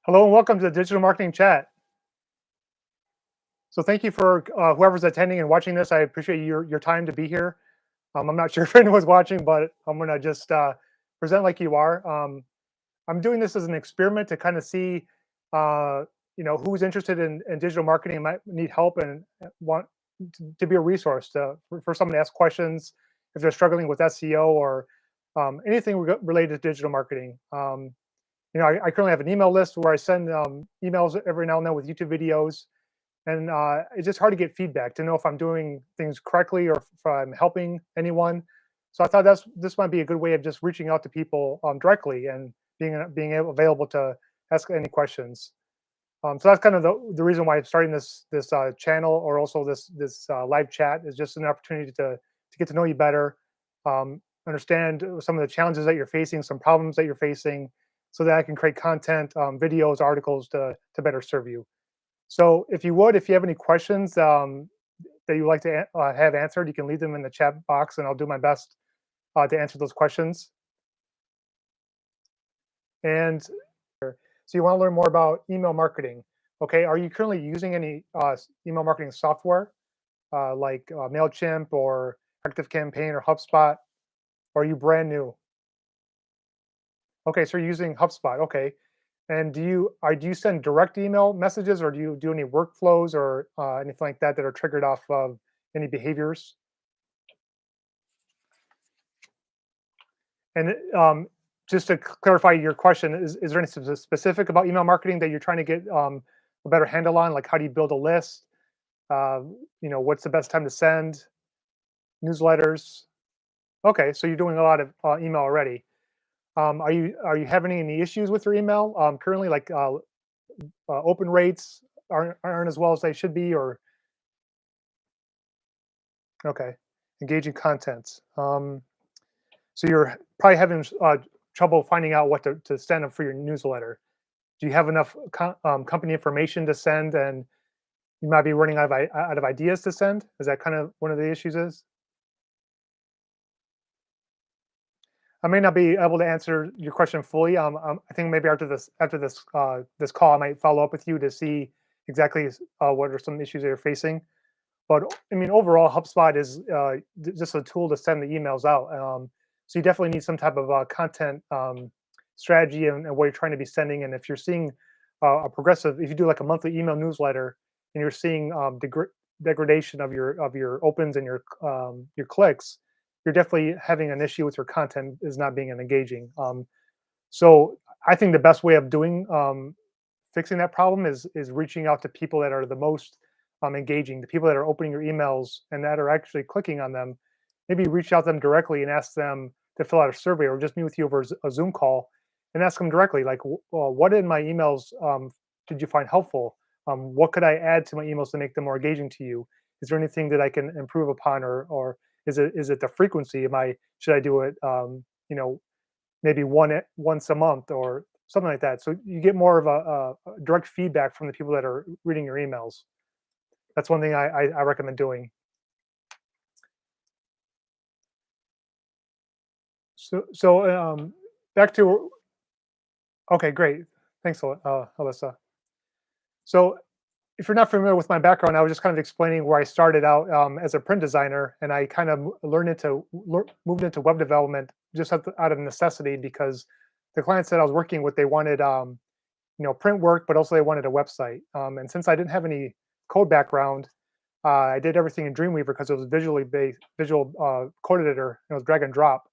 Hello and welcome to the Digital Marketing Chat. So thank you for whoever's attending and watching this. I appreciate your time to be here. I'm not sure if anyone's watching, but I'm gonna just present like you are. I'm doing this as an experiment to kind of see, uh, who's interested in digital marketing and might need help and want to be a resource for someone to ask questions if they're struggling with SEO or anything related to digital marketing. I currently have an email list where I send emails every now and then with YouTube videos, and it's just hard to get feedback to know if I'm doing things correctly or if I'm helping anyone. So I thought this might be a good way of just reaching out to people directly and available to ask any questions. So that's kind of the reason why I'm starting this channel, or also this live chat, is just an opportunity to get to know you better, understand some of the challenges that you're facing, some problems that you're facing, so that I can create content, videos, articles to better serve you. So if you have any questions that you'd like to have answered, you can leave them in the chat box, and I'll do my best to answer those questions. And so you want to learn more about email marketing. Okay, are you currently using any email marketing software like MailChimp or ActiveCampaign or HubSpot? Or are you brand new? Okay, so you're using HubSpot. Okay, and do you send direct email messages, or do you do any workflows or anything like that that are triggered off of any behaviors? And just to clarify your question, is there anything specific about email marketing that you're trying to get a better handle on? Like, how do you build a list? Uh, what's the best time to send newsletters? Okay, so you're doing a lot of email already. Are you having any issues with your email currently? Like open rates aren't as well as they should be, or okay, engaging content. So you're probably having trouble finding out what to send for your newsletter. Do you have enough company information to send, and you might be running out of ideas to send? Is that kind of one of the issues? Is I may not be able to answer your question fully. I think maybe after this call, I might follow up with you to see exactly what are some issues that you're facing. But I mean, overall, HubSpot is just a tool to send the emails out. So you definitely need some type of content strategy and what you're trying to be sending. And if you're seeing if you do like a monthly email newsletter and you're seeing degradation of your opens and your clicks, you're definitely having an issue with your content is not being engaging. So I think the best way of doing fixing that problem is reaching out to people that are the most engaging, the people that are opening your emails and that are actually clicking on them. Maybe reach out to them directly and ask them to fill out a survey, or just meet with you over a Zoom call and ask them directly, like, what in my emails did you find helpful? What could I add to my emails to make them more engaging to you? Is there anything that I can improve upon, or is it the frequency? Should I do it maybe once a month or something like that? So you get more of a direct feedback from the people that are reading your emails. That's one thing I recommend doing. So back to okay, great. Thanks, Alyssa. So if you're not familiar with my background, I was just kind of explaining where I started out as a print designer, and I kind of moved into web development just out of necessity, because the clients that I was working with, they wanted print work, but also they wanted a website. And since I didn't have any code background, I did everything in Dreamweaver because it was visually based, visual code editor. It was drag and drop.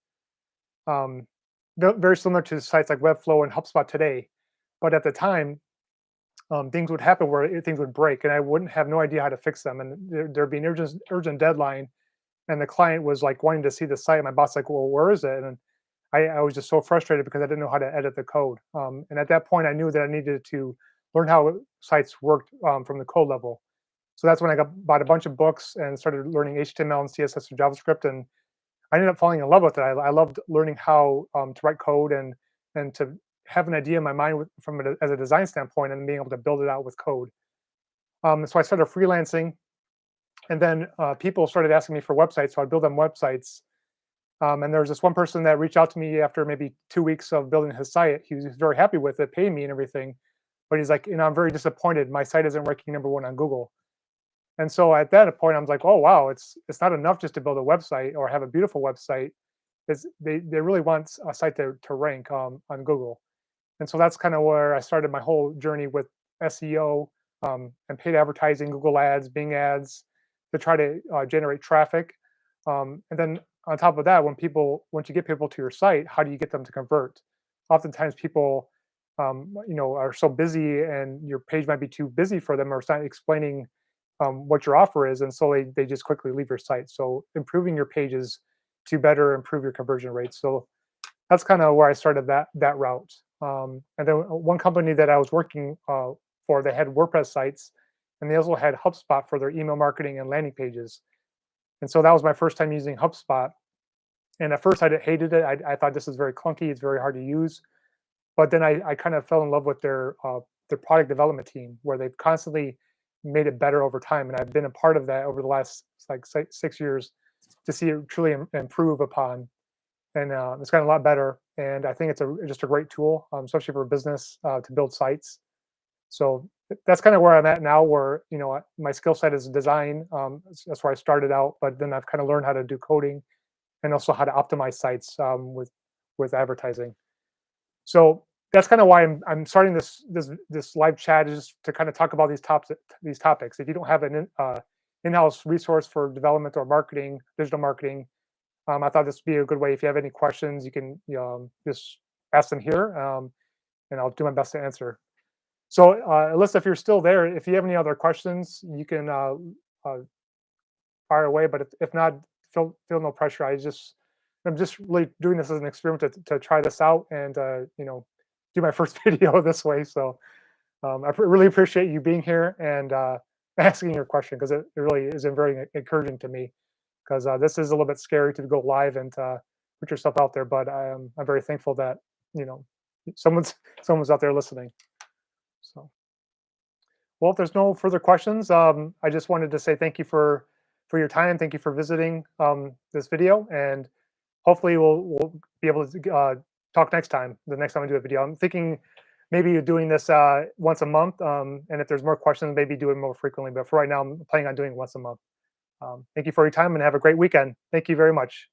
Um, Very similar to sites like Webflow and HubSpot today. But at the time, things would happen where things would break, and I wouldn't have no idea how to fix them. And there'd be an urgent deadline, and the client was like wanting to see the site. And my boss like, "Well, where is it?" And I was just so frustrated because I didn't know how to edit the code. And at that point, I knew that I needed to learn how sites worked from the code level. So that's when I bought a bunch of books and started learning HTML and CSS and JavaScript, and I ended up falling in love with it. I loved learning how to write code and to have an idea in my mind as a design standpoint, and being able to build it out with code. So I started freelancing, and then people started asking me for websites, so I'd build them websites. And there was this one person that reached out to me after maybe 2 weeks of building his site. He was very happy with it, paying me and everything. but he's like, I'm very disappointed. My site isn't ranking #1 on Google. And so at that point, I'm like, oh wow, it's not enough just to build a website or have a beautiful website. They really want a site to rank on Google. And so that's kind of where I started my whole journey with SEO and paid advertising, Google Ads, Bing Ads, to try to generate traffic. And then on top of that, once you get people to your site, how do you get them to convert? Oftentimes, people, are so busy, and your page might be too busy for them, or it's not explaining what your offer is, and so they just quickly leave your site. So improving your pages to better improve your conversion rates. So that's kind of where I started that route. And then one company that I was working for, they had WordPress sites, and they also had HubSpot for their email marketing and landing pages. And so that was my first time using HubSpot. And at first, I hated it. I thought this is very clunky. It's very hard to use. But then I kind of fell in love with their product development team, where they've constantly made it better over time. And I've been a part of that over the last like 6 years to see it truly improve upon. And it's gotten a lot better. And I think it's just a great tool, especially for business to build sites. So that's kind of where I'm at now, where my skill set is design. That's where I started out, but then I've kind of learned how to do coding and also how to optimize sites with advertising. So that's kind of why I'm starting this live chat, is just to kind of talk about these topics. If you don't have an in-house resource for development or marketing, digital marketing, I thought this would be a good way. If you have any questions, you can just ask them here, and I'll do my best to answer. So, Alyssa, if you're still there, if you have any other questions, you can fire away. But if not, feel no pressure. I'm just really doing this as an experiment to try this out, and do my first video this way. So really appreciate you being here and asking your question, because it really is very encouraging to me, because this is a little bit scary to go live and put yourself out there. But I'm very thankful that someone's out there listening. So, well, if there's no further questions, I just wanted to say thank you for your time. Thank you for visiting this video, and hopefully we'll be able to talk next time. The next time I do a video, I'm thinking maybe doing this once a month, and if there's more questions, maybe do it more frequently. But for right now, I'm planning on doing it once a month. Thank you for your time, and have a great weekend. Thank you very much.